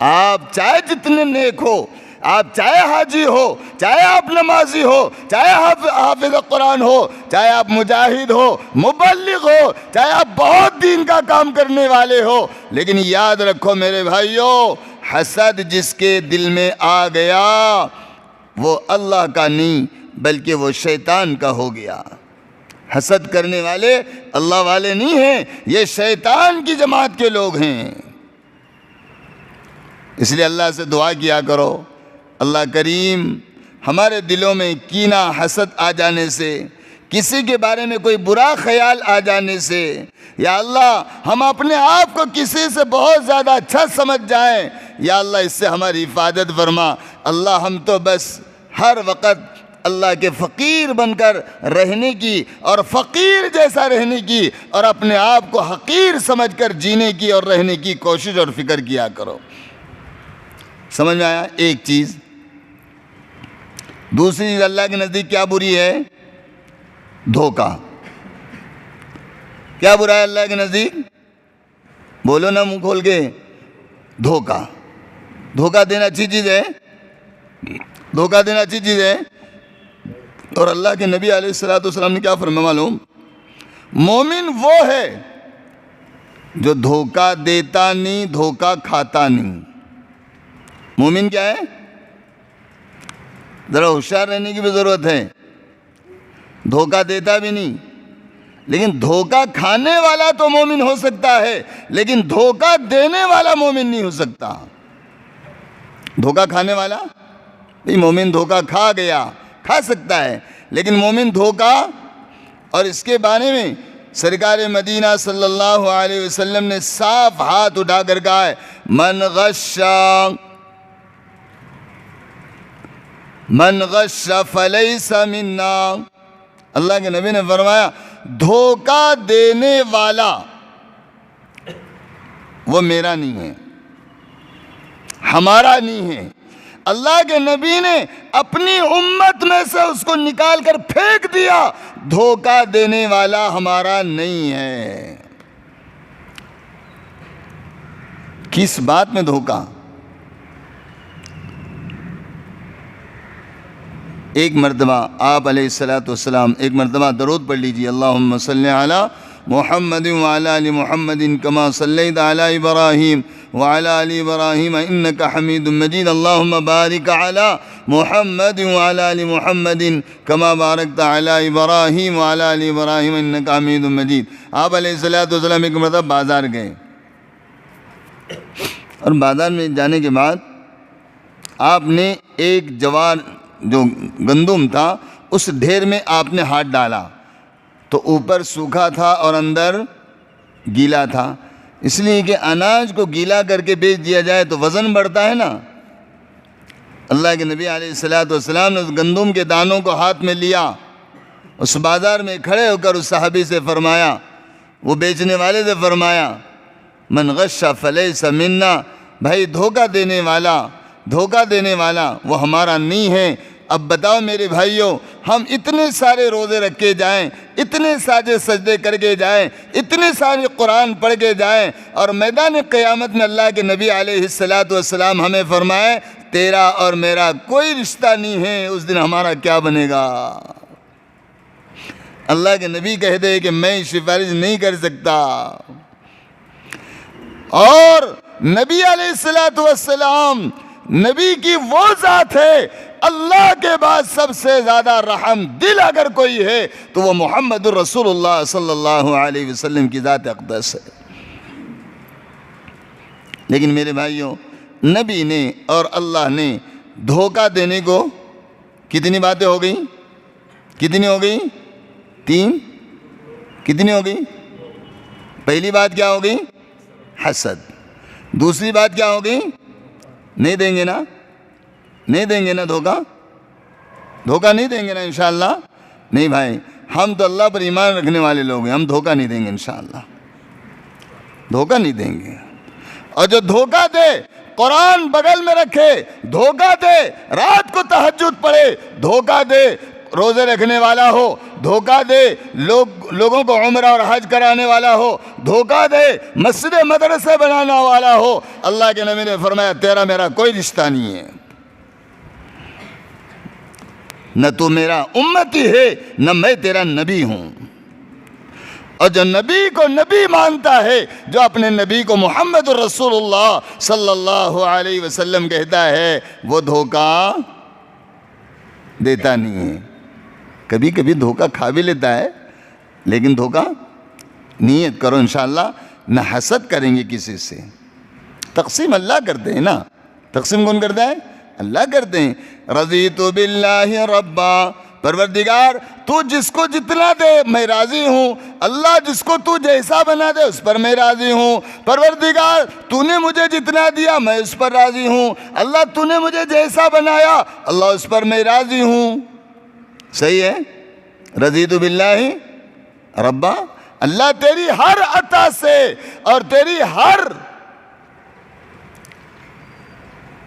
B: آپ چاہے جتنے نیک ہو، آپ چاہے حاجی ہو، چاہے آپ نمازی ہو، چاہے حافظ قرآن ہو، چاہے آپ مجاہد ہو، مبلغ ہو، چاہے آپ بہت دین کا کام کرنے والے ہو، لیکن یاد رکھو میرے بھائیو، حسد جس کے دل میں آ گیا وہ اللہ کا نہیں بلکہ وہ شیطان کا ہو گیا. حسد کرنے والے اللہ والے نہیں ہیں، یہ شیطان کی جماعت کے لوگ ہیں. اس لیے اللہ سے دعا کیا کرو، اللہ کریم ہمارے دلوں میں کینہ حسد آ جانے سے، کسی کے بارے میں کوئی برا خیال آ جانے سے، یا اللہ ہم اپنے آپ کو کسی سے بہت زیادہ اچھا سمجھ جائیں، یا اللہ اس سے ہماری حفاظت فرما. اللہ ہم تو بس ہر وقت اللہ کے فقیر بن کر رہنے کی اور فقیر جیسا رہنے کی اور اپنے آپ کو حقیر سمجھ کر جینے کی اور رہنے کی کوشش اور فکر کیا کرو. سمجھ میں آیا؟ ایک چیز. دوسری چیز اللہ کے نزدیک کیا بری ہے؟ دھوکہ. کیا برا ہے اللہ کے نزدیک؟ بولو نا منہ کھول کے. دھوکہ دینا اچھی چیز ہے؟ دھوکہ دینا اچھی چیز ہے. اور اللہ کے نبی علیہ السلام نے کیا فرمایا معلوم؟ مومن وہ ہے جو دھوکہ دیتا نہیں، دھوکہ کھاتا نہیں. مومن کیا ہے؟ ذرا ہوشیار رہنے کی بھی ضرورت ہے. دھوکہ دیتا بھی نہیں، لیکن دھوکہ کھانے والا تو مومن ہو سکتا ہے، لیکن دھوکہ دینے والا مومن نہیں ہو سکتا. دھوکہ کھانے والا نہیں، مومن دھوکہ کھا سکتا ہے، لیکن مومن دھوکہ. اور اس کے بارے میں سرکار مدینہ صلی اللہ علیہ وسلم نے صاف ہاتھ اٹھا کر کہا ہے من غشا من غش فلیس منا، اللہ کے نبی نے فرمایا دھوکہ دینے والا وہ میرا نہیں ہے، ہمارا نہیں ہے۔ اللہ کے نبی نے اپنی امت میں سے اس کو نکال کر پھینک دیا، دھوکہ دینے والا ہمارا نہیں ہے۔ کس بات میں دھوکہ؟ ایک مرتبہ آپ علیہ السلام ایک مرتبہ درود پڑھ لیجیے، اللہم صلی علی محمد وعلی آل محمد کما صلیت علی ابراہیم وعلی آل ابراہیم انک حمید مجید، اللہم بارک علی محمد وعلی آل محمد کما بارکت علی ابراہیم وعلی آل ابراہیم انک حمید مجید۔ آپ علیہ السلام ایک مرتبہ بازار گئے، اور بازار میں جانے کے بعد آپ نے ایک جوار جو گندم تھا اس ڈھیر میں آپ نے ہاتھ ڈالا تو اوپر سوکھا تھا اور اندر گیلا تھا، اس لیے کہ اناج کو گیلا کر کے بیچ دیا جائے تو وزن بڑھتا ہے نا۔ اللہ کے نبی علیہ السلام نے اس گندم کے دانوں کو ہاتھ میں لیا، اس بازار میں کھڑے ہو کر اس صحابی سے فرمایا، وہ بیچنے والے سے فرمایا من غش فلیس منا، بھائی دھوکہ دینے والا وہ ہمارا نہیں ہے۔ اب بتاؤ میرے بھائیوں، ہم اتنے سارے روزے رکھ کے جائیں، اتنے سارے سجدے کر کے جائیں، اتنے سارے قرآن پڑھ کے جائیں، اور میدان قیامت میں اللہ کے نبی علیہ السلام ہمیں فرمائے تیرا اور میرا کوئی رشتہ نہیں ہے، اس دن ہمارا کیا بنے گا؟ اللہ کے نبی کہہ دے کہ میں سفارش نہیں کر سکتا۔ اور نبی علیہ السلام نبی کی وہ ذات ہے، اللہ کے بعد سب سے زیادہ رحم دل اگر کوئی ہے تو وہ محمد الرسول اللہ صلی اللہ علیہ وسلم کی ذات اقدس ہے۔ لیکن میرے بھائیوں، نبی نے اور اللہ نے دھوکہ دینے کو کتنی باتیں ہو گئیں؟ کتنی ہو گئی؟ 3۔ کتنی ہو گئی؟ پہلی بات کیا ہو گئی؟ حسد۔ دوسری بات کیا ہو گئی؟ نہیں دیں گے نا؟ نہیں دیں گے نا دھوکہ نہیں دیں گے نا انشاءاللہ؟ نہیں بھائی، ہم تو اللہ پر ایمان رکھنے والے لوگ ہیں، ہم دھوکہ نہیں دیں گے انشاءاللہ، دھوکہ نہیں دیں گے۔ اور جو دھوکہ دے قرآن بغل میں رکھے، دھوکہ دے رات کو تہجد پڑھے، دھوکہ دے روزے رکھنے والا ہو، دھوکہ دے لوگوں کو عمرہ اور حج کرانے والا ہو، دھوکہ دے مسجد مدرسے بنانے والا ہو، اللہ کے نبی نے فرمایا تیرا میرا کوئی رشتہ نہیں ہے، نہ تو میرا امتی ہے نہ میں تیرا نبی ہوں۔ اور جو نبی کو نبی مانتا ہے، جو اپنے نبی کو محمد الرسول اللہ صلی اللہ علیہ وسلم کہتا ہے، وہ دھوکہ دیتا نہیں ہے۔ کبھی کبھی دھوکہ کھا بھی لیتا ہے، لیکن دھوکہ نیت کرو انشاءاللہ نہ حسد کریں گے کسی سے۔ تقسیم اللہ کرتے ہیں نا، تقسیم کون کرتا ہے؟ اللہ کرتے ہیں۔ رضیت باللہ ربا، پروردگار تو جس کو جتنا دے میں راضی ہوں، اللہ جس کو تو جیسا بنا دے اس پر میں راضی ہوں۔ پروردگار تو نے مجھے جتنا دیا میں اس پر راضی ہوں، اللہ تو نے مجھے جیسا بنایا اللہ اس پر میں راضی ہوں۔ صحیح ہے؟ رضیت باللہ ربا، اللہ تیری ہر عطا سے اور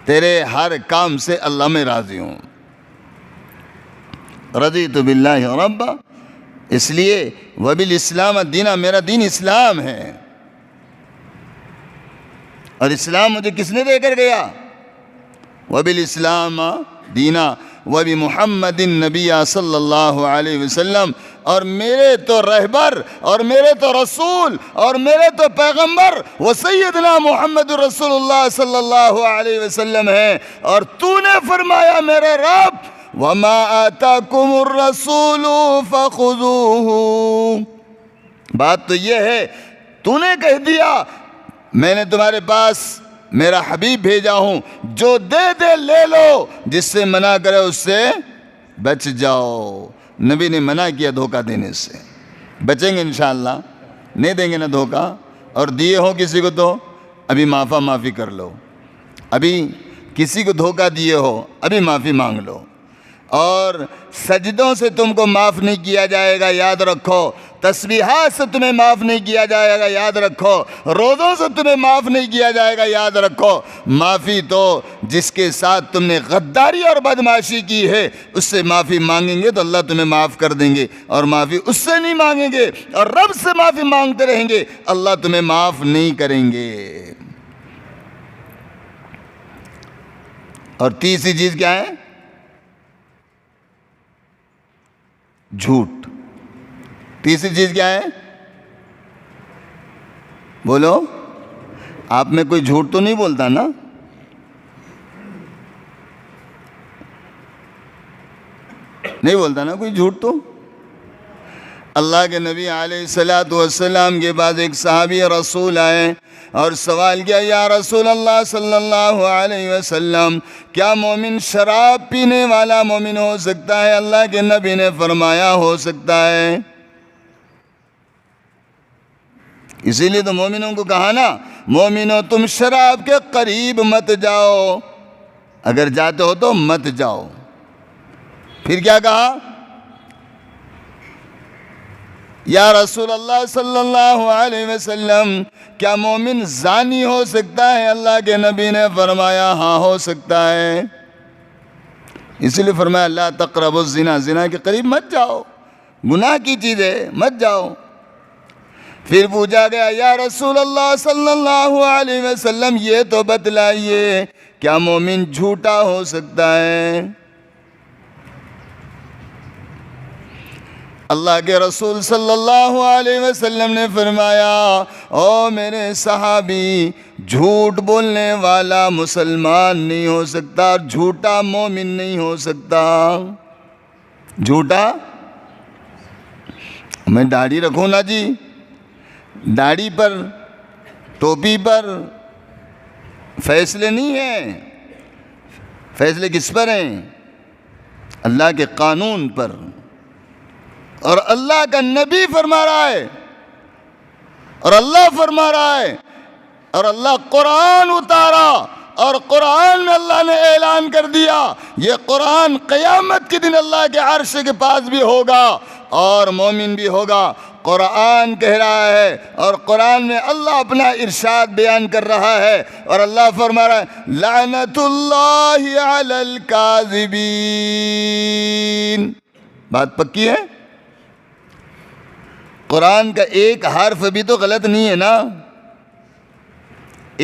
B: تیرے ہر کام سے اللہ میں راضی ہوں۔ رضیت باللہ ربا، اس لیے وبالاسلام دینا، میرا دین اسلام ہے۔ اور اسلام مجھے کس نے دے کر گیا؟ وبالاسلام دینا وبمحمد النبی صلی اللہ علیہ وسلم، اور میرے تو رہبر اور میرے تو رسول اور میرے تو پیغمبر وہ سیدنا محمد رسول اللہ صلی اللہ علیہ وسلم ہے۔ اور تو نے فرمایا میرے رب وَمَا آتَاكُمُ الرَّسُولُ فَخُذُوهُ، بات تو یہ ہے تو نے کہہ دیا میں نے تمہارے پاس میرا حبیب بھیجا ہوں، جو دے دے لے لو، جس سے منع کرے اس سے بچ جاؤ۔ نبی نے منع کیا دھوکہ دینے سے، بچیں گے انشاءاللہ، نہیں دیں گے نا دھوکہ۔ اور دیے ہو کسی کو تو ابھی معافی کر لو، ابھی کسی کو دھوکہ دیے ہو ابھی معافی مانگ لو، اور سجدوں سے تم کو معاف نہیں کیا جائے گا، یاد رکھو۔ تسبیحات سے تمہیں معاف نہیں کیا جائے گا، یاد رکھو۔ روزوں سے تمہیں معاف نہیں کیا جائے گا، یاد رکھو۔ معافی تو جس کے ساتھ تم نے غداری اور بدمعاشی کی ہے اس سے معافی مانگیں گے تو اللہ تمہیں معاف کر دیں گے، اور معافی اس سے نہیں مانگیں گے اور رب سے معافی مانگتے رہیں گے، اللہ تمہیں معاف نہیں کریں گے۔ اور تیسری چیز کیا ہے؟ جھوٹ۔ تیسری چیز کیا ہے؟ بولو، آپ میں کوئی جھوٹ تو نہیں بولتا نا؟ نہیں بولتا نا کوئی جھوٹ تو؟ اللہ کے نبی علیہ الصلوۃ والسلام کے بعد ایک صحابی رسول آئے اور سوال کیا، یا رسول اللہ صلی اللہ علیہ وسلم، کیا مومن شراب پینے والا مومن ہو سکتا ہے؟ اللہ کے نبی نے فرمایا ہو سکتا ہے۔ اسی لیے تو مومنوں کو کہا نا، مومنوں تم شراب کے قریب مت جاؤ، اگر جاتے ہو تو مت جاؤ۔ پھر کیا کہا؟ یا رسول اللہ صلی اللہ علیہ وسلم، کیا مومن زانی ہو سکتا ہے؟ اللہ کے نبی نے فرمایا ہاں ہو سکتا ہے۔ اسی لیے فرمایا لا تقربوا الزنا، زنا کے قریب مت جاؤ، گناہ کی چیز ہے، مت جاؤ۔ پھر پوچھا گیا، یا رسول اللہ صلی اللہ علیہ وسلم، یہ تو بتلائیے کیا مومن جھوٹا ہو سکتا ہے؟ اللہ کے رسول صلی اللہ علیہ وسلم نے فرمایا، او میرے صحابی، جھوٹ بولنے والا مسلمان نہیں ہو سکتا اور جھوٹا مومن نہیں ہو سکتا۔ جھوٹا، میں داڑھی رکھوں نا جی، داڑھی پر ٹوپی پر فیصلے نہیں ہیں، فیصلے کس پر ہیں؟ اللہ کے قانون پر، اور اللہ کا نبی فرما رہا ہے، اور اللہ فرما رہا ہے، اور اللہ قرآن اتارا، اور قرآن میں اللہ نے اعلان کر دیا یہ قرآن قیامت کے دن اللہ کے عرش کے پاس بھی ہوگا اور مومن بھی ہوگا۔ قرآن کہہ رہا ہے، اور قرآن میں اللہ اپنا ارشاد بیان کر رہا ہے، اور اللہ فرما رہا ہے لعنت اللہ علی الکاذبین۔ بات پکی ہے؟ قرآن کا ایک حرف بھی تو غلط نہیں ہے نا،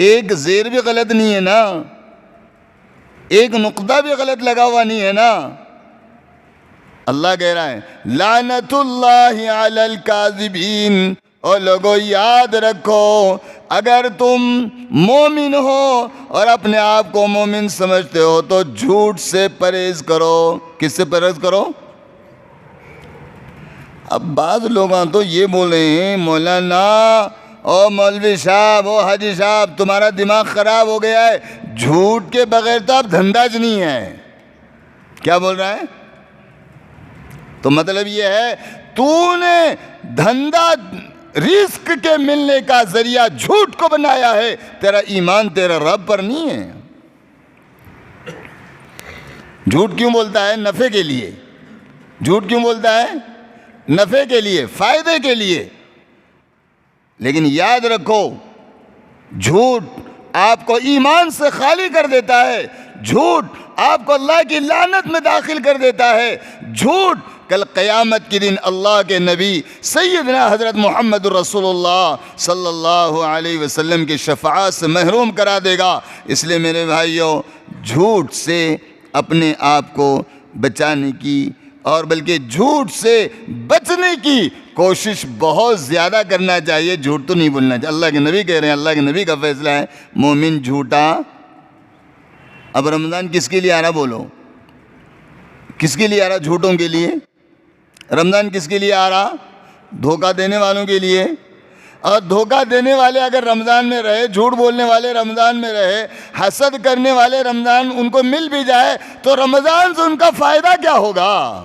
B: ایک زیر بھی غلط نہیں ہے نا، ایک نقطہ بھی غلط لگا ہوا نہیں ہے نا۔ اللہ کہہ رہا ہے لعنت اللہ علی الکاذبین۔ اور لوگوں یاد رکھو، اگر تم مومن ہو اور اپنے آپ کو مومن سمجھتے ہو تو جھوٹ سے پرہیز کرو۔ کس سے پرہیز کرو؟ اب بعض لوگ تو یہ بول رہے ہیں، مولانا او مولوی صاحب، او حاجی صاحب، تمہارا دماغ خراب ہو گیا ہے، جھوٹ کے بغیر تو اب دھندا ج نہیں ہے۔ کیا بول رہا ہے؟ تو مطلب یہ ہے تو نے دھندا رزق کے ملنے کا ذریعہ جھوٹ کو بنایا ہے، تیرا ایمان تیرا رب پر نہیں ہے۔ جھوٹ کیوں بولتا ہے؟ نفع کے لیے۔ جھوٹ کیوں بولتا ہے؟ نفع کے لیے، فائدے کے لیے۔ لیکن یاد رکھو، جھوٹ آپ کو ایمان سے خالی کر دیتا ہے، جھوٹ آپ کو اللہ کی لعنت میں داخل کر دیتا ہے، جھوٹ کل قیامت کے دن اللہ کے نبی سیدنا حضرت محمد رسول اللہ صلی اللہ علیہ وسلم کی شفاعت سے محروم کرا دے گا۔ اس لیے میرے بھائیوں، جھوٹ سے اپنے آپ کو بچانے کی اور بلکہ جھوٹ سے بچنے کی کوشش بہت زیادہ کرنا چاہیے، جھوٹ تو نہیں بولنا چاہیے۔ اللہ کے نبی کہہ رہے ہیں، اللہ کے نبی کا فیصلہ ہے، مومن جھوٹا۔ اب رمضان کس کے لیے آ رہا؟ بولو، کس کے لیے آ رہا؟ جھوٹوں کے لیے۔ رمضان کس کے لیے آ رہا؟ دھوکہ دینے والوں کے لیے۔ اور دھوکہ دینے والے اگر رمضان میں رہے، جھوٹ بولنے والے رمضان میں رہے، حسد کرنے والے رمضان ان کو مل بھی جائے تو رمضان سے ان کا فائدہ کیا ہوگا؟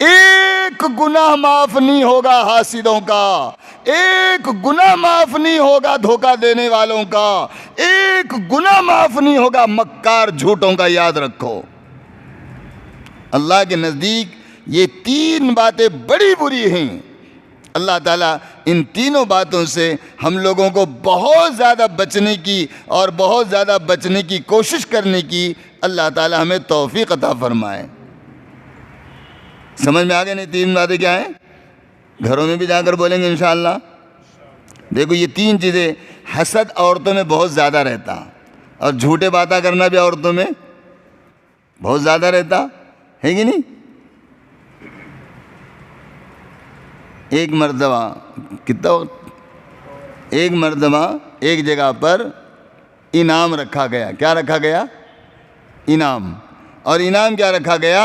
B: ایک گناہ معاف نہیں ہوگا حاسدوں کا، ایک گناہ معاف نہیں ہوگا دھوکہ دینے والوں کا، ایک گناہ معاف نہیں ہوگا مکار جھوٹوں کا۔ یاد رکھو، اللہ کے نزدیک یہ 3 باتیں بڑی بری ہیں۔ اللہ تعالیٰ ان تینوں باتوں سے ہم لوگوں کو بہت زیادہ بچنے کی اور بہت زیادہ بچنے کی کوشش کرنے کی اللہ تعالیٰ ہمیں توفیق عطا فرمائے۔ سمجھ میں آ گئے نہیں 3 باتیں کیا ہیں؟ گھروں میں بھی جا کر بولیں گے انشاءاللہ۔ دیکھو یہ 3 چیزیں، حسد عورتوں میں بہت زیادہ رہتا، اور جھوٹے باتیں کرنا بھی عورتوں میں بہت زیادہ رہتا ہے کہ نہیں؟ ایک مرتبہ ایک جگہ پر انعام رکھا گیا۔ کیا رکھا گیا؟ انعام۔ اور انعام کیا رکھا گیا؟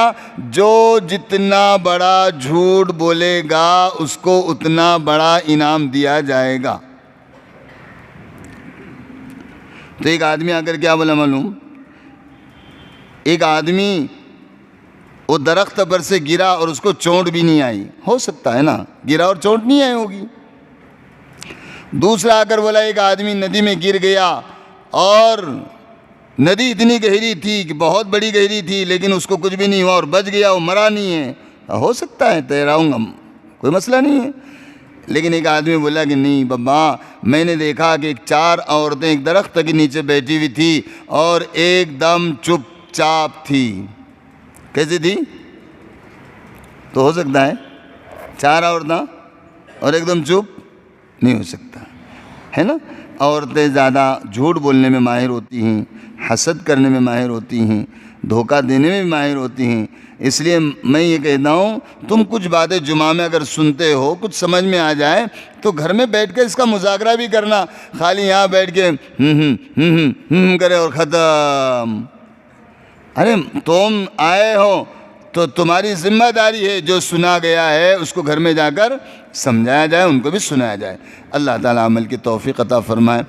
B: جو جتنا بڑا جھوٹ بولے گا اس کو اتنا بڑا انعام دیا جائے گا۔ تو ایک آدمی آ کر کیا بولا معلوم؟ ایک آدمی وہ درخت پر سے گرا اور اس کو چوٹ بھی نہیں آئی، ہو سکتا ہے نا، گرا اور چوٹ نہیں آئی ہوگی۔ دوسرا آ کر بولا ایک آدمی ندی میں گر گیا اور ندی اتنی گہری تھی کہ بہت بڑی گہری تھی، لیکن اس کو کچھ بھی نہیں ہوا اور بچ گیا، وہ مرا نہیں ہے، ہو سکتا ہے تیراؤں گا، کوئی مسئلہ نہیں ہے۔ لیکن ایک آدمی بولا کہ نہیں بابا، میں نے دیکھا کہ 4 عورتیں ایک درخت کے نیچے بیٹھی ہوئی تھی اور ایک دم چپ چاپ تھی۔ کیسی تھی؟ تو ہو سکتا ہے 4 عورتیں اور ایک دم چپ نہیں ہو سکتا ہے نا۔ عورتیں زیادہ جھوٹ بولنے میں ماہر ہوتی ہیں، حسد کرنے میں ماہر ہوتی ہیں، دھوکہ دینے میں بھی ماہر ہوتی ہیں۔ اس لیے میں یہ کہتا ہوں، تم کچھ باتیں جمعہ میں اگر سنتے ہو، کچھ سمجھ میں آ جائے تو گھر میں بیٹھ کے اس کا مذاکرہ بھی کرنا، خالی یہاں بیٹھ کے کرے اور ختم۔ ارے تم آئے ہو تو تمہاری ذمہ داری ہے، جو سنا گیا ہے اس کو گھر میں جا کر سمجھایا جائے، ان کو بھی سنایا جائے۔ اللہ تعالیٰ عمل کی توفیق عطا فرمائے۔